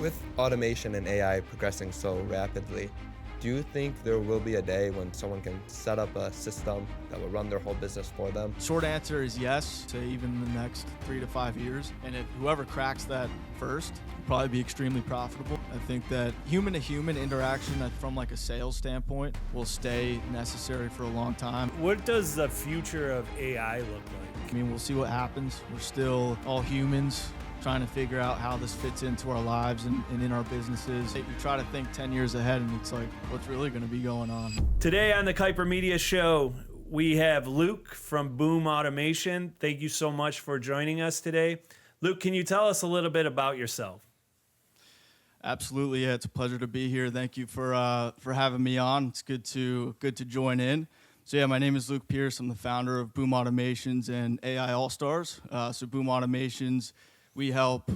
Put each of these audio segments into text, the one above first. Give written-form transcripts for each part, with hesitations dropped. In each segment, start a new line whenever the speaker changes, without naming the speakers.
With automation and AI progressing so rapidly, do you think there will be a day when someone can set up a system that will run their whole business for them?
Short answer is yes, to even the next 3 to 5 years. And if whoever cracks that first will probably be extremely profitable. I think that human to human interaction from like a sales standpoint will stay necessary for a long time.
What does the future of AI look like?
I mean, we'll see what happens. We're still all humans trying to figure out how this fits into our lives and in our businesses. You try to think 10 years ahead and it's like, what's really going to be going on?
Today on the Kuiper Media Show, we have Luke from Boom Automation. Thank you so much for joining us today. Luke, can you tell us a little bit about yourself?
Absolutely, yeah, it's a pleasure to be here. Thank you for having me on. It's good to join in. So yeah, my name is Luke Pierce. I'm the founder of Boom Automations and AI All-Stars. So Boom Automations, we help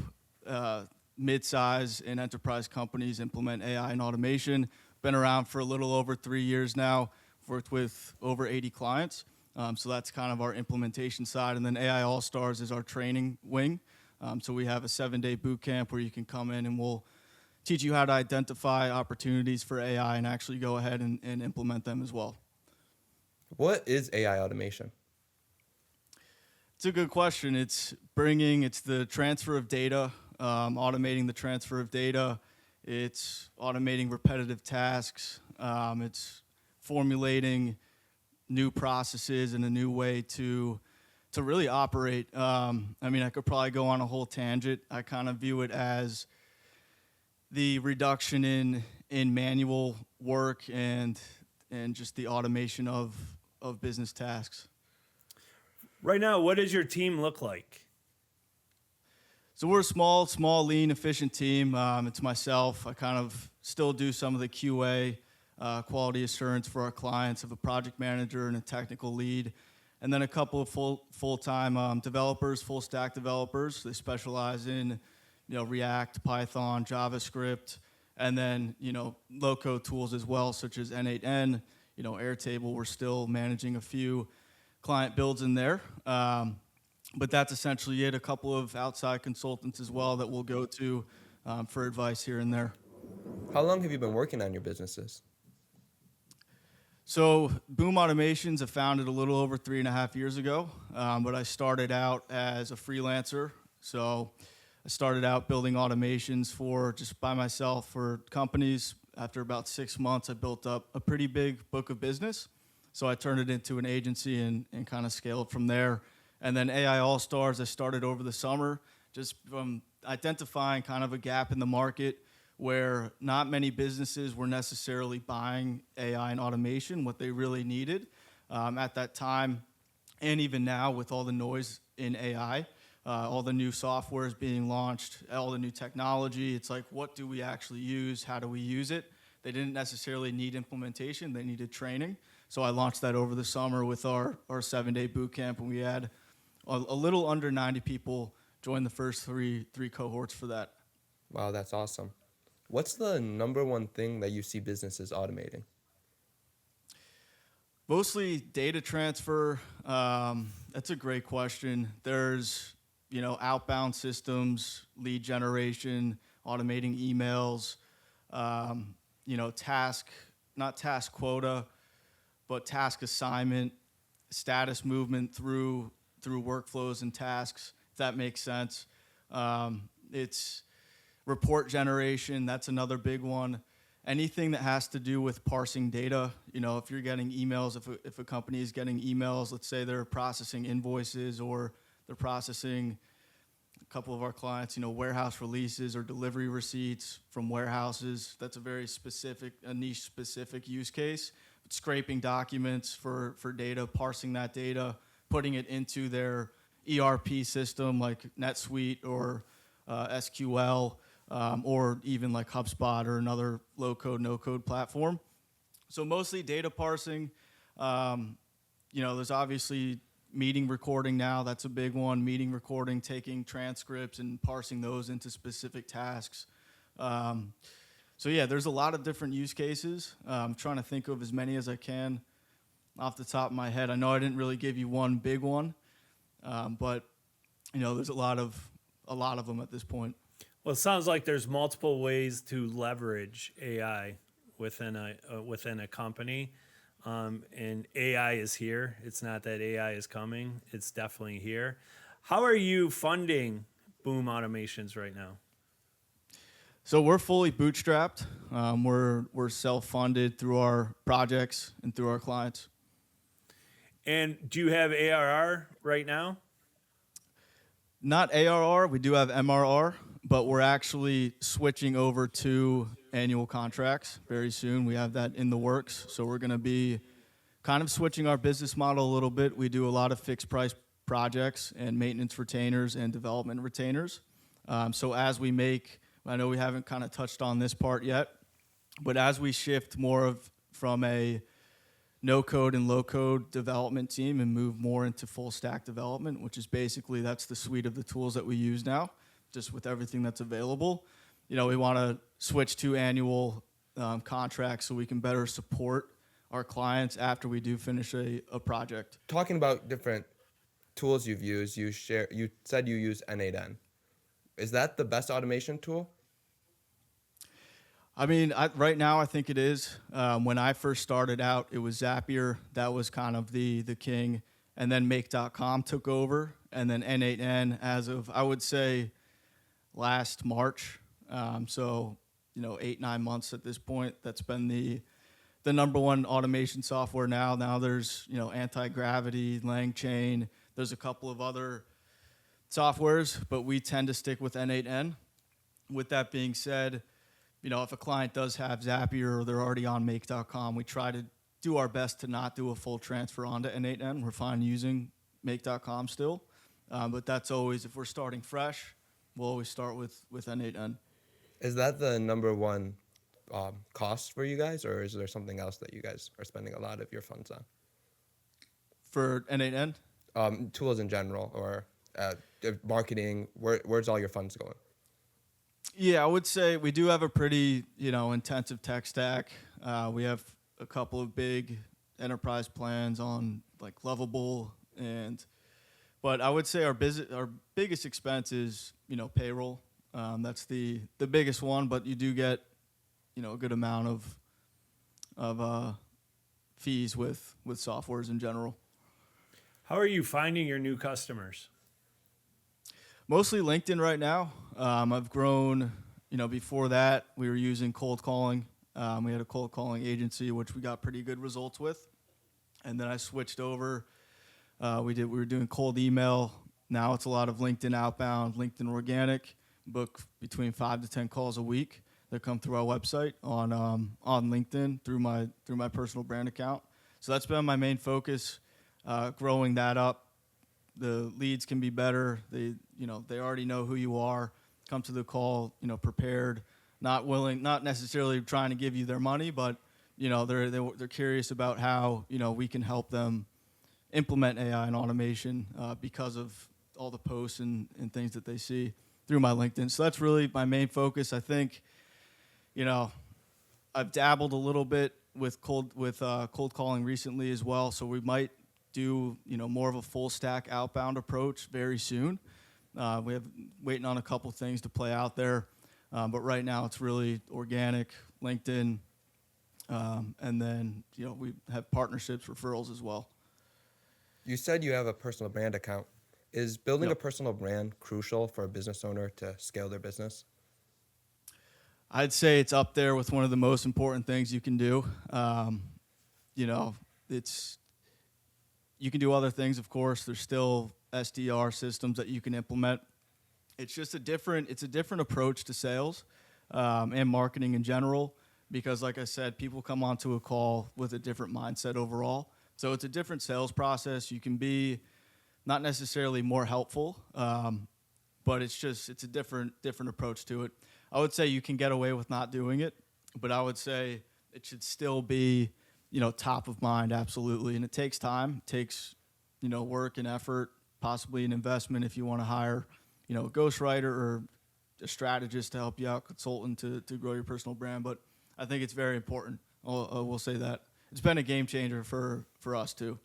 mid-size and enterprise companies implement AI and automation. Been around for a little over 3 years now. Worked with over 80 clients. So that's kind of our implementation side. And then AI All-Stars is our training wing. So we have a 7-day boot camp where you can come in and we'll teach you how to identify opportunities for AI and actually go ahead and implement them as well.
What is AI automation?
It's a good question. It's the transfer of data, automating the transfer of data. It's automating repetitive tasks. It's formulating new processes and a new way to really operate. I mean, I could probably go on a whole tangent. I kind of view it as the reduction in manual work and just the automation of business tasks.
Right now, what does your team look like?
So we're a small, lean, efficient team. It's myself. I kind of still do some of the QA, quality assurance for our clients, of a project manager and a technical lead, and then a couple of full-time developers, full-stack developers. They specialize in React, Python, JavaScript, and then low-code tools as well, such as N8N, Airtable. We're still managing a few client builds in there. But that's essentially it. A couple of outside consultants as well that we'll go to for advice here and there.
How long have you been working on your businesses?
So Boom Automations I founded a little over 3.5 years ago, but I started out as a freelancer. So I started out building automations for just by myself for companies. After about 6 months, I built up a pretty big book of business. So I turned it into an agency and kind of scaled from there. And then AI All-Stars, I started over the summer, just from identifying kind of a gap in the market where not many businesses were necessarily buying AI and automation, what they really needed at that time. And even now with all the noise in AI, all the new software is being launched, all the new technology, it's like, what do we actually use? How do we use it? They didn't necessarily need implementation, they needed training. So I launched that over the summer with our 7-day boot camp, and we had a little under 90 people join the first three cohorts for that.
Wow, that's awesome. What's the number one thing that you see businesses automating?
Mostly data transfer. That's a great question. There's outbound systems, lead generation, automating emails, not task quota, but task assignment, status movement through workflows and tasks, if that makes sense. It's report generation, that's another big one. Anything that has to do with parsing data, if you're getting emails, if a company is getting emails, let's say they're processing invoices or they're processing a couple of our clients, warehouse releases or delivery receipts from warehouses. That's a very specific, a niche-specific use case. Scraping documents for data, parsing that data, putting it into their ERP system like NetSuite or SQL, or even like HubSpot or another low-code, no-code platform. So mostly data parsing. There's obviously meeting recording now. That's a big one. Meeting recording, taking transcripts and parsing those into specific tasks. So yeah, there's a lot of different use cases. I'm trying to think of as many as I can off the top of my head. I know I didn't really give you one big one, but there's a lot of them at this point.
Well, it sounds like there's multiple ways to leverage AI within a company, and AI is here. It's not that AI is coming; it's definitely here. How are you funding Boom Automations right now?
So we're fully bootstrapped. We're self-funded through our projects and through our clients.
And do you have ARR right now?
Not ARR, we do have MRR, but we're actually switching over to annual contracts very soon. We have that in the works. So we're going to be kind of switching our business model a little bit. We do a lot of fixed price projects and maintenance retainers and development retainers. So as we make, I know we haven't kind of touched on this part yet, but as we shift from a no code and low code development team and move more into full stack development, which is basically that's the suite of the tools that we use now, just with everything that's available. We want to switch to annual contracts so we can better support our clients after we do finish a project.
Talking about different tools you've used, you said you use N8N. Is that the best automation tool?
I mean, right now I think it is. When I first started out, it was Zapier. That was kind of the king. And then Make.com took over. And then N8N as of, I would say, last March. So, 8-9 months at this point. That's been the number one automation software now. Now there's, Anti-Gravity, LangChain. There's a couple of other softwares, but we tend to stick with N8N. With that being said, if a client does have Zapier or they're already on Make.com, we try to do our best to not do a full transfer onto N8N. We're fine using Make.com still, but that's always, if we're starting fresh, we'll always start with N8N.
Is that the number one cost for you guys, or is there something else that you guys are spending a lot of your funds on?
For N8N?
Tools in general, or marketing, where's all your funds going?
Yeah, I would say we do have a pretty, intensive tech stack. We have a couple of big enterprise plans on like Lovable, but I would say our biggest expense is, payroll. That's the biggest one, but you do get, a good amount of fees with softwares in general.
How are you finding your new customers?
Mostly LinkedIn right now. I've grown, before that we were using cold calling. We had a cold calling agency, which we got pretty good results with. And then I switched over. We were doing cold email. Now it's a lot of LinkedIn outbound, LinkedIn organic. Book between 5 to 10 calls a week that come through our website on LinkedIn through my personal brand account. So that's been my main focus, growing that up. The leads can be better. They already know who you are. Come to the call, prepared, not necessarily trying to give you their money, but they're curious about how we can help them implement AI and automation because of all the posts and things that they see through my LinkedIn. So that's really my main focus. I think, I've dabbled a little bit with cold calling recently as well. So we might do more of a full stack outbound approach very soon. We have waiting on a couple things to play out there, but right now it's really organic, LinkedIn, and then we have partnerships, referrals as well.
You said you have a personal brand account. Is building
Yep.
a personal brand crucial for a business owner to scale their business?
I'd say it's up there with one of the most important things you can do. You can do other things, of course. There's still SDR systems that you can implement. It's just a different approach to sales and marketing in general, because like I said, people come onto a call with a different mindset overall. So it's a different sales process. You can be not necessarily more helpful, but it's a different approach to it. I would say you can get away with not doing it, but I would say it should still be top of mind, absolutely. And it takes time, it takes, work and effort, possibly an investment if you want to hire, a ghostwriter or a strategist to help you out, consultant to grow your personal brand. But I think it's very important. I will say that. It's been a game changer for us too.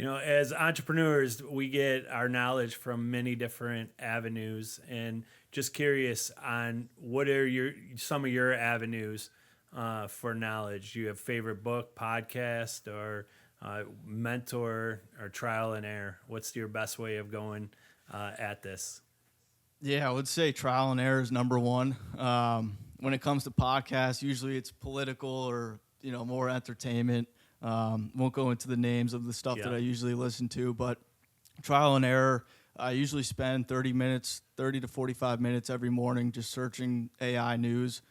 As entrepreneurs, we get our knowledge from many different avenues, and just curious on what are some of your avenues for knowledge. Do you have favorite book, podcast, or mentor, or trial and error? What's your best way of going at this?
Yeah, I would say trial and error is number one. When it comes to podcasts, usually it's political or more entertainment. Won't go into the names of the stuff that I usually listen to, but trial and error. I usually spend 30 to 45 minutes every morning just searching AI news,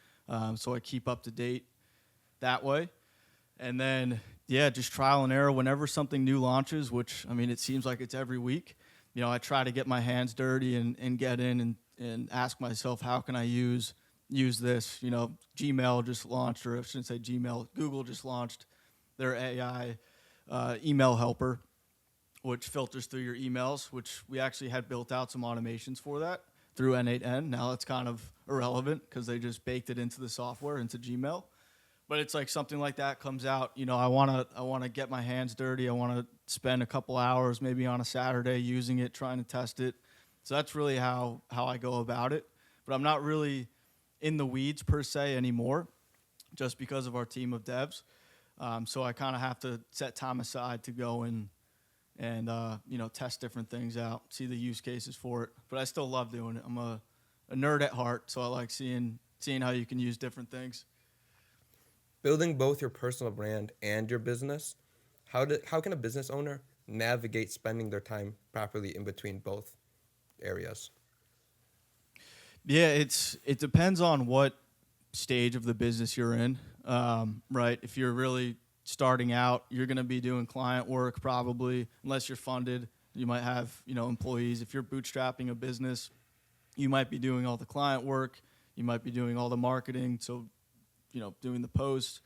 so I keep up to date that way. And then, just trial and error whenever something new launches, which, it seems like it's every week. I try to get my hands dirty and get in and ask myself, how can I use this? Gmail just launched, or I shouldn't say Gmail, Google just launched their AI email helper, which filters through your emails, which we actually had built out some automations for that through N8N. Now it's kind of irrelevant because they just baked it into the software, into Gmail. But it's like something like that comes out. I want to get my hands dirty. I want to spend a couple hours maybe on a Saturday using it, trying to test it. So that's really how I go about it. But I'm not really in the weeds per se anymore, just because of our team of devs. So I kind of have to set time aside to go and test different things out, see the use cases for it. But I still love doing it. I'm a nerd at heart, so I like seeing how you can use different things.
Building both your personal brand and your business, how can a business owner navigate spending their time properly in between both areas?
Yeah, it depends on what stage of the business you're in, right? If you're really starting out, you're going to be doing client work probably, unless you're funded. You might have employees. If you're bootstrapping a business, you might be doing all the client work. You might be doing all the marketing. So doing the posts.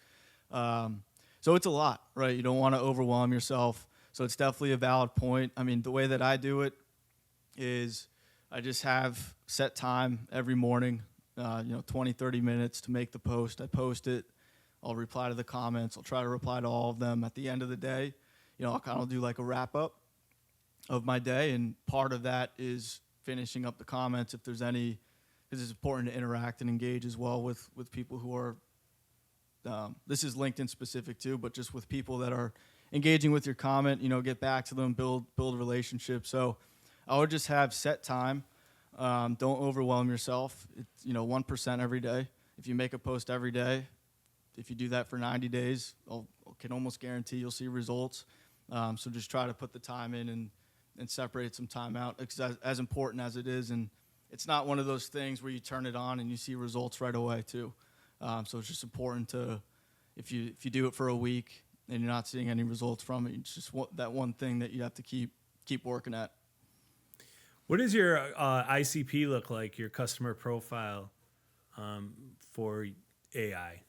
So it's a lot, right? You don't want to overwhelm yourself. So it's definitely a valid point. The way that I do it is I just have set time every morning, 20, 30 minutes to make the post. I post it. I'll reply to the comments. I'll try to reply to all of them. At the end of the day, I'll kind of do like a wrap up of my day. And part of that is finishing up the comments if there's any, because it's important to interact and engage as well with people who are, this is LinkedIn specific too, but just with people that are engaging with your comment, get back to them, build relationships. So I would just have set time. Don't overwhelm yourself. It's, 1% every day. If you make a post every day, if you do that for 90 days, I can almost guarantee you'll see results. So just try to put the time in and separate some time out, because as important as it is, and it's not one of those things where you turn it on and you see results right away too. So it's just important to, if you do it for a week and you're not seeing any results from it, it's just that one thing that you have to keep working at.
What does your ICP look like, your customer profile for AI?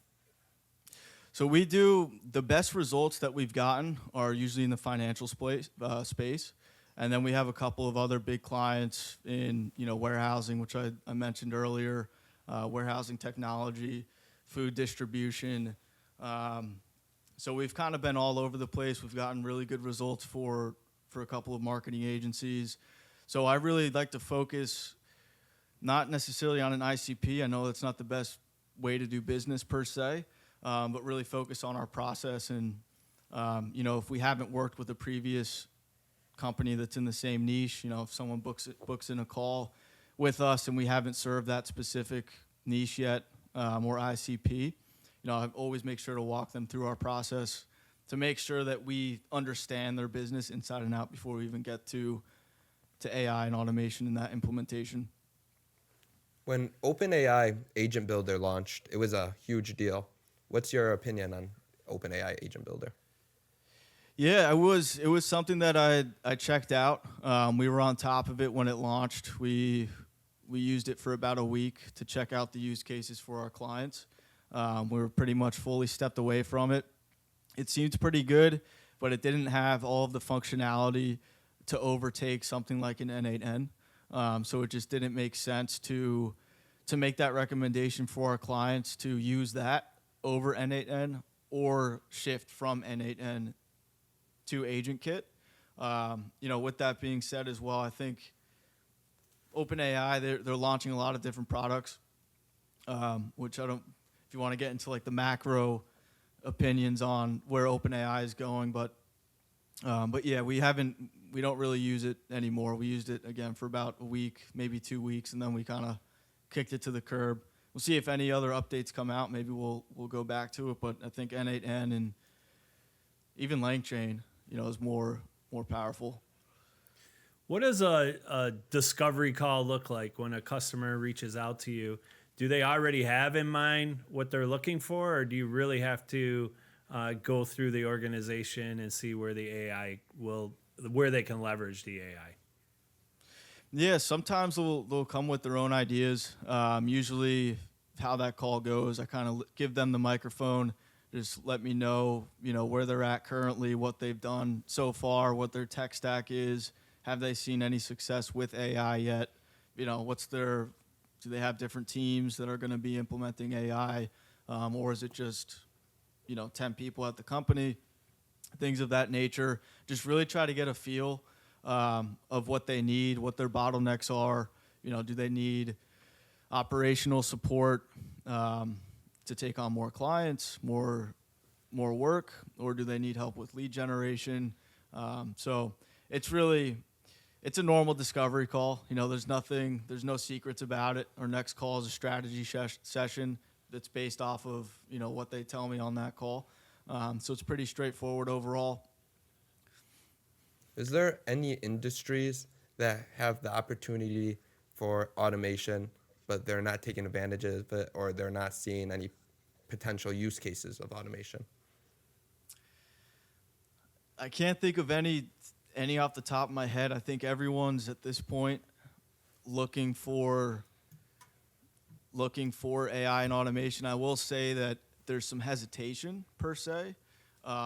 So we do, the best results that we've gotten are usually in the financial space. And then we have a couple of other big clients in warehousing, which I mentioned earlier, warehousing technology, food distribution. So we've kind of been all over the place. We've gotten really good results for a couple of marketing agencies. So I really like to focus not necessarily on an ICP. I know that's not the best way to do business per se, but really focus on our process. And, if we haven't worked with a previous company that's in the same niche, if someone books in a call with us and we haven't served that specific niche yet, or ICP, I always make sure to walk them through our process to make sure that we understand their business inside and out before we even get to AI and automation and that implementation.
When OpenAI Agent Builder launched, it was a huge deal. What's your opinion on OpenAI Agent Builder?
Yeah, it was something that I checked out. We were on top of it when it launched. We used it for about a week to check out the use cases for our clients. We were pretty much fully stepped away from it. It seemed pretty good, but it didn't have all of the functionality to overtake something like an N8N. So it just didn't make sense to make that recommendation for our clients to use that over N8N or shift from N8N to Agent Kit. With that being said as well, I think OpenAI, they're launching a lot of different products, which I don't. If you want to get into like the macro opinions on where OpenAI is going, but yeah, we don't really use it anymore. We used it again for about a week, maybe 2 weeks, and then we kind of kicked it to the curb. We'll see if any other updates come out. Maybe we'll go back to it. But I think N8N and even LangChain, is more powerful.
What does a discovery call look like when a customer reaches out to you? Do they already have in mind what they're looking for, or do you really have to go through the organization and see where where they can leverage the AI?
Yeah, sometimes they'll come with their own ideas. Usually, how that call goes, I kind of give them the microphone. Just let me know, where they're at currently, what they've done so far, what their tech stack is. Have they seen any success with AI yet? Do they have different teams that are going to be implementing AI, or is it just 10 people at the company, things of that nature. Just really try to get a feel of what they need, what their bottlenecks are. Do they need operational support to take on more clients, more work, or do they need help with lead generation? So it's a normal discovery call. There's no secrets about it. Our next call is a strategy session that's based off of what they tell me on that call. So it's pretty straightforward overall.
Is there any industries that have the opportunity for automation, but they're not taking advantage of it, or they're not seeing any potential use cases of automation?
I can't think of any off the top of my head. I think everyone's at this point looking for AI and automation. I will say that there's some hesitation per se,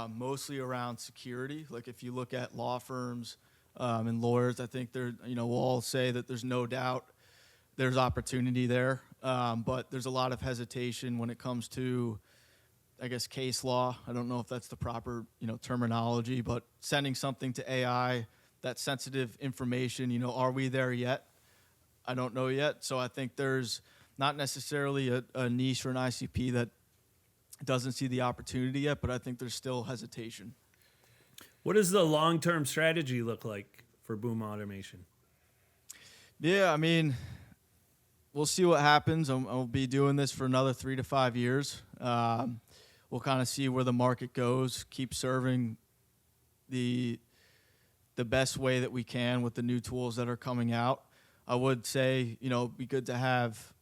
mostly around security. Like if you look at law firms and lawyers, I think we'll all say that there's no doubt there's opportunity there, but there's a lot of hesitation when it comes to, I guess, case law. I don't know if that's the proper terminology, but sending something to AI, that sensitive information, are we there yet? I don't know yet. So I think there's not necessarily a niche or an ICP that doesn't see the opportunity yet, but I think there's still hesitation.
What does the long-term strategy look like for Boom Automation?
Yeah, I mean, we'll see what happens. I'll be doing this for another 3 to 5 years. We'll kind of see where the market goes, keep serving the best way that we can with the new tools that are coming out. I would say, it'd be good to have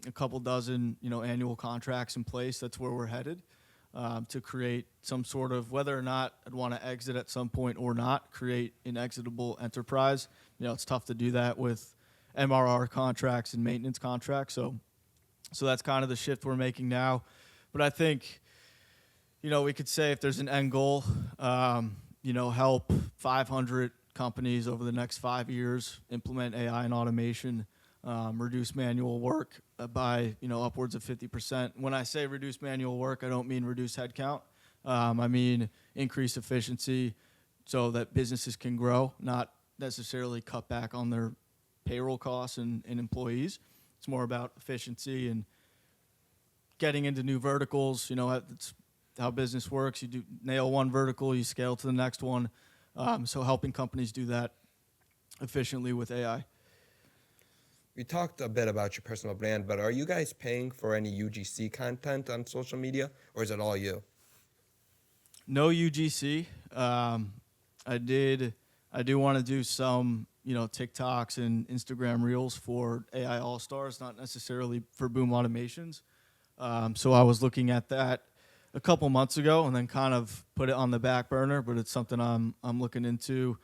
a couple dozen, annual contracts in place. That's where we're headed, to create some sort of, whether or not I'd want to exit at some point or not, create an exitable enterprise. It's tough to do that with MRR contracts and maintenance contracts. So that's kind of the shift we're making now. But I think, we could say if there's an end goal, help 500 companies over the next 5 years implement AI and automation, reduce manual work by upwards of 50%. When I say reduce manual work, I don't mean reduce headcount. I mean increase efficiency so that businesses can grow, not necessarily cut back on their payroll costs and employees. It's more about efficiency and getting into new verticals. It's how business works. You nail one vertical, you scale to the next one. So helping companies do that efficiently with AI.
We talked a bit about your personal brand, but are you guys paying for any UGC content on social media, or is it all you?
No UGC. I do want to do some, TikToks and Instagram Reels for AI All-Stars, not necessarily for Boom Automations. So I was looking at that a couple months ago and then kind of put it on the back burner, but it's something I'm looking into.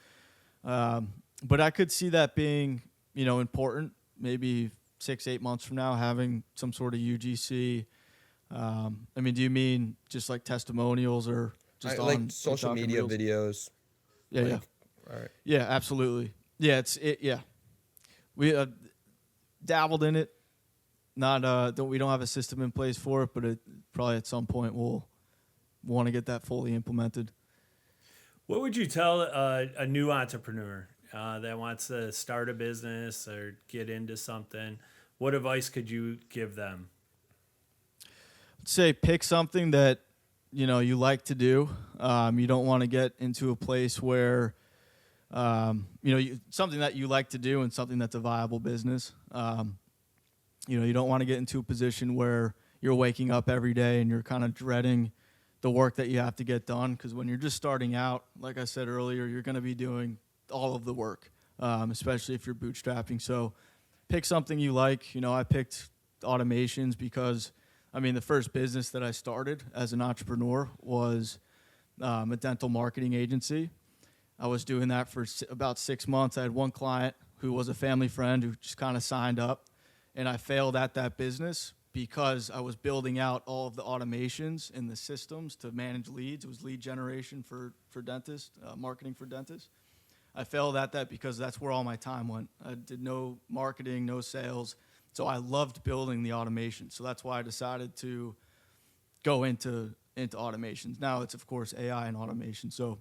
But I could see that being, important, maybe 6-8 months from now, having some sort of UGC. Do you mean just like testimonials or just
like
on
social
TikTok and
media
Reels?
videos?
Yeah,
like,
yeah.
All right.
Yeah, absolutely. Yeah, yeah. We dabbled in it. We don't have a system in place for it, but probably at some point we'll want to get that fully implemented.
What would you tell a new entrepreneur that wants to start a business or get into something, what advice could you give them?
Say pick something that you like to do. You don't want to get into a place where something that you like to do and something that's a viable business. You don't want to get into a position where you're waking up every day and you're kind of dreading the work that you have to get done, because when you're just starting out, like I said earlier, you're going to be doing all of the work, especially if you're bootstrapping. So pick something you like. I picked automations because, the first business that I started as an entrepreneur was a dental marketing agency. I was doing that for about 6 months. I had one client who was a family friend who just kind of signed up, and I failed at that business because I was building out all of the automations and the systems to manage leads. It was lead generation for dentists, marketing for dentists. I failed at that because that's where all my time went. I did no marketing, no sales. So I loved building the automation. So that's why I decided to go into automations. Now it's, of course, AI and automation. So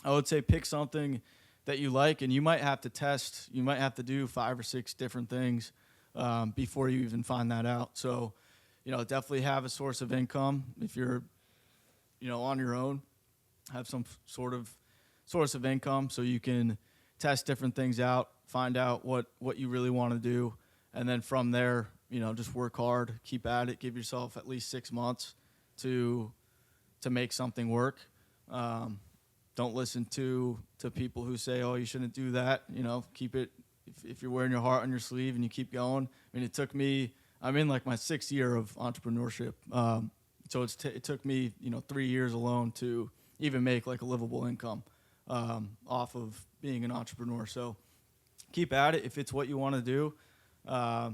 I would say pick something that you like, and you might have to test. You might have to do 5 or 6 different things before you even find that out. So, definitely have a source of income. If you're, on your own, have some sort of source of income so you can test different things out, find out what you really want to do, and then from there, just work hard, keep at it, give yourself at least 6 months to make something work. Don't listen to people who say, "Oh, you shouldn't do that." Keep it. If you're wearing your heart on your sleeve and you keep going. It took me. I'm in like my 6th year of entrepreneurship, so it took me 3 years alone to even make like a livable income off of being an entrepreneur. So keep at it if it's what you want to do. I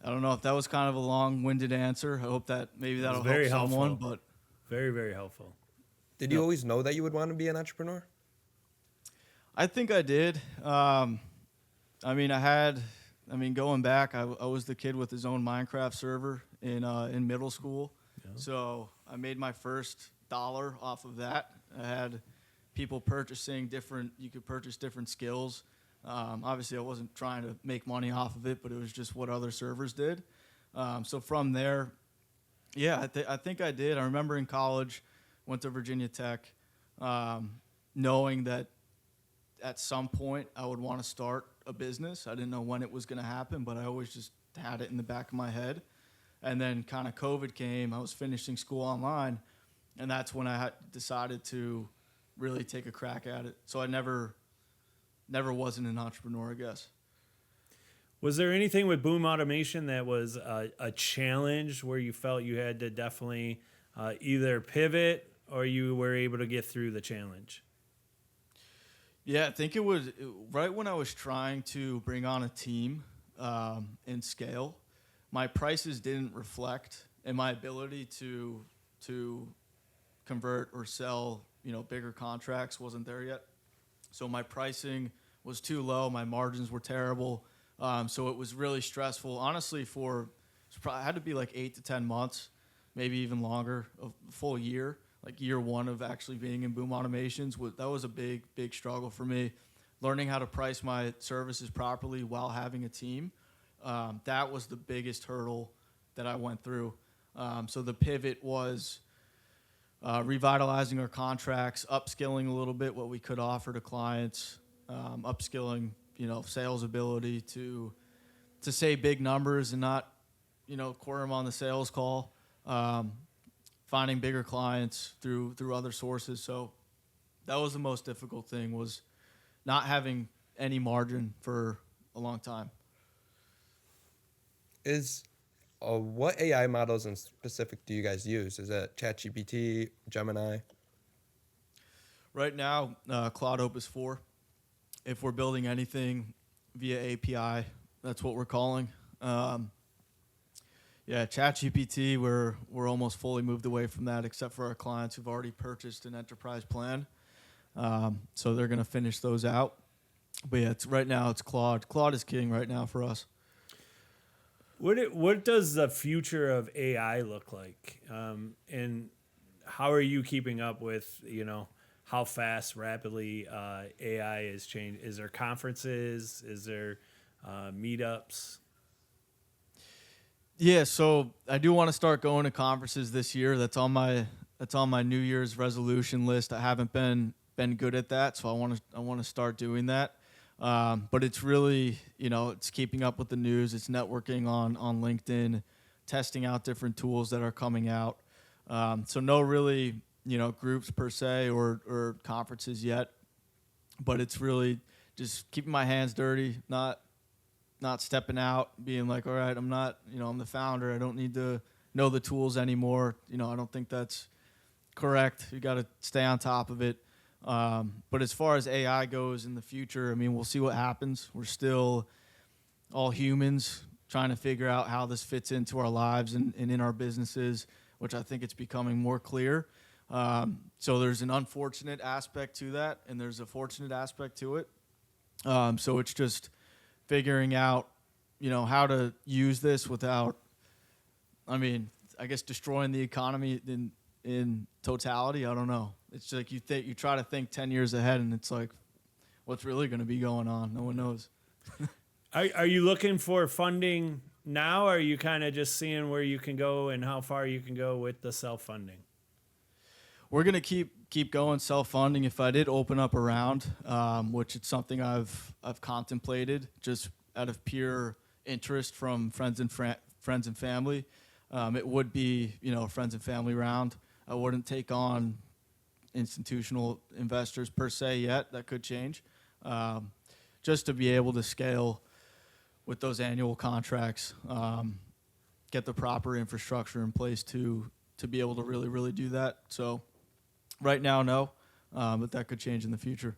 don't know if that was kind of a long-winded answer. I hope that maybe that'll help
Very
someone.
helpful.
But
Very, very helpful.
Did you always know that you would want to be an entrepreneur?
I think I did. Going back, I was the kid with his own Minecraft server in middle school.
Yeah.
So I made my first dollar off of that. I had people purchasing you could purchase different skills. Obviously, I wasn't trying to make money off of it, but it was just what other servers did. So from there, yeah, I think I did. I remember in college, went to Virginia Tech, knowing that at some point I would want to start a business. I didn't know when it was going to happen, but I always just had it in the back of my head. And then kind of COVID came. I was finishing school online, and that's when I decided to really take a crack at it. So I never wasn't an entrepreneur, I guess.
Was there anything with Boom Automation that was a challenge where you felt you had to definitely either pivot or you were able to get through the challenge?
Yeah, I think it was right when I was trying to bring on a team and scale. My prices didn't reflect, and my ability to convert or sell bigger contracts wasn't there yet. So my pricing was too low. My margins were terrible. So it was really stressful. Honestly, it had to be like 8 to 10 months, maybe even longer, a full year. Like year 1 of actually being in Boom Automations, that was a big struggle for me. Learning how to price my services properly while having a team, that was the biggest hurdle that I went through. So the pivot was revitalizing our contracts, upskilling a little bit what we could offer to clients, upskilling sales ability to say big numbers and not quarter them on the sales call. Finding bigger clients through other sources. So that was the most difficult thing, was not having any margin for a long time.
What AI models in specific do you guys use? Is it ChatGPT, Gemini?
Right now, Cloud Opus 4. If we're building anything via API, that's what we're calling. Yeah, ChatGPT, we're almost fully moved away from that, except for our clients who've already purchased an enterprise plan. So they're going to finish those out. But yeah, right now it's Claude. Claude is king right now for us.
What does the future of AI look like? And how are you keeping up with, how fast, rapidly AI is changing. Is there conferences? Is there meetups?
Yeah, so I do want to start going to conferences this year. That's on my New Year's resolution list. I haven't been good at that, so I want to start doing that. But it's really, it's keeping up with the news. It's networking on LinkedIn, testing out different tools that are coming out. So no really, groups per se or conferences yet, but it's really just keeping my hands dirty, not stepping out, being like, all right, I'm not, I'm the founder. I don't need to know the tools anymore. I don't think that's correct. You got to stay on top of it. But as far as AI goes in the future, I mean, we'll see what happens. We're still all humans trying to figure out how this fits into our lives and in our businesses, which I think it's becoming more clear. So there's an unfortunate aspect to that, and there's a fortunate aspect to it. So it's just figuring out, how to use this without, I guess destroying the economy in totality. I don't know. It's like you try to think 10 years ahead, and it's like, what's really going to be going on? No one knows.
Are you looking for funding now, or are you kind of just seeing where you can go and how far you can go with the self-funding?
We're going to keep going self-funding. If I did open up a round, which it's something I've contemplated just out of pure interest from friends and family, it would be a friends and family round. I wouldn't take on institutional investors per se yet. That could change, just to be able to scale with those annual contracts, get the proper infrastructure in place to be able to really do that. So right now, no, but that could change in the future.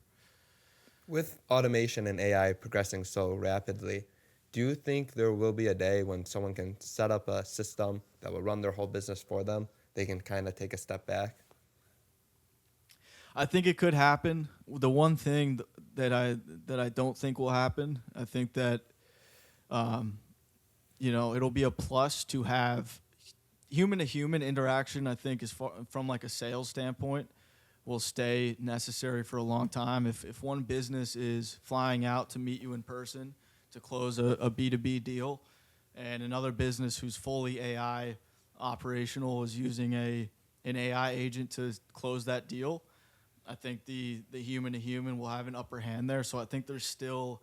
With automation and AI progressing so rapidly, do you think there will be a day when someone can set up a system that will run their whole business for them? They can kind of take a step back?
I think it could happen. The one thing that I don't think will happen, I think that it'll be a plus to have human to human interaction. I think is from like a sales standpoint will stay necessary for a long time. If one business is flying out to meet you in person to close a B2B deal, and another business who's fully AI operational is using an AI agent to close that deal, I think the human to human will have an upper hand there. So I think there's still,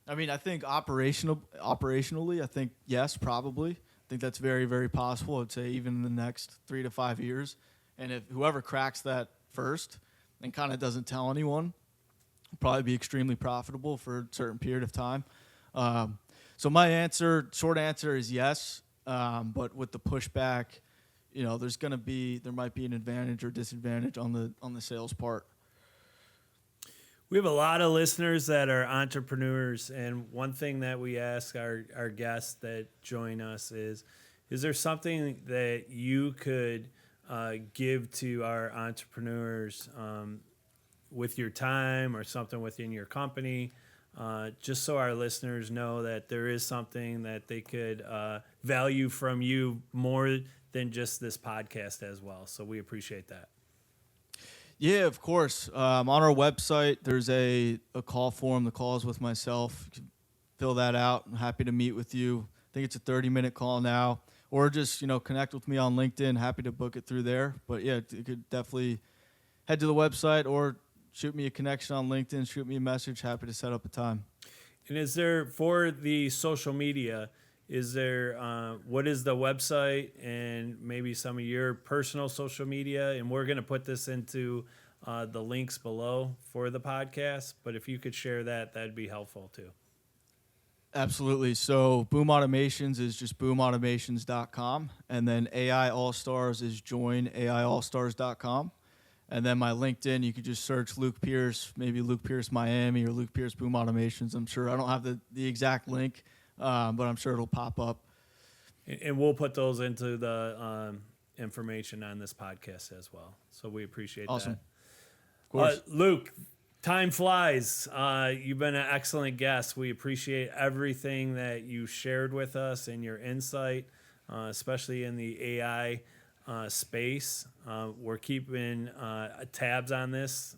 I think operationally, I think yes, probably. I think that's very, very possible. I'd say even in the next 3 to 5 years. And if whoever cracks that first and kind of doesn't tell anyone, will probably be extremely profitable for a certain period of time. So my short answer is yes. But with the pushback, there might be an advantage or disadvantage on the sales part.
We have a lot of listeners that are entrepreneurs, and one thing that we ask our guests that join us is there something that you could give to our entrepreneurs with your time or something within your company, just so our listeners know that there is something that they could value from you more than just this podcast as well. So we appreciate that.
Yeah, of course. On our website, there's a call form. The call is with myself. You can fill that out. I'm happy to meet with you. I think it's a 30-minute call now. Or just, connect with me on LinkedIn. Happy to book it through there. But, yeah, you could definitely head to the website or shoot me a connection on LinkedIn. Shoot me a message. Happy to set up a time.
And is there, for the social media, what is the website and maybe some of your personal social media? And we're going to put this into the links below for the podcast. But if you could share that, that'd be helpful too.
Absolutely. So Boom Automations is just boomautomations.com. And then AI All-Stars is joinaiallstars.com. And then my LinkedIn, you could just search Luke Pierce, maybe Luke Pierce Miami or Luke Pierce Boom Automations. I'm sure I don't have the exact link, but I'm sure it'll pop up.
And we'll put those into the information on this podcast as well. So we appreciate
awesome.
that.
Of course.
Luke, time flies. You've been an excellent guest. We appreciate everything that you shared with us and your insight, especially in the AI space. We're keeping tabs on this,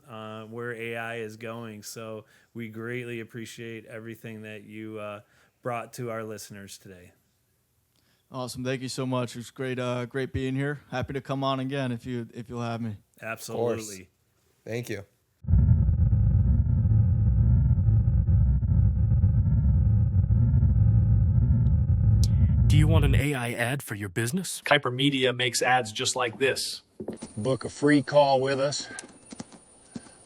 where AI is going. So we greatly appreciate everything that you brought to our listeners today.
Awesome. Thank you so much. It was great, great being here. Happy to come on again if you'll have me.
Absolutely.
Thank you.
Do you want an AI ad for your business?
Kuiper Media makes ads just like this.
Book a free call with us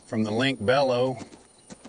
from the link below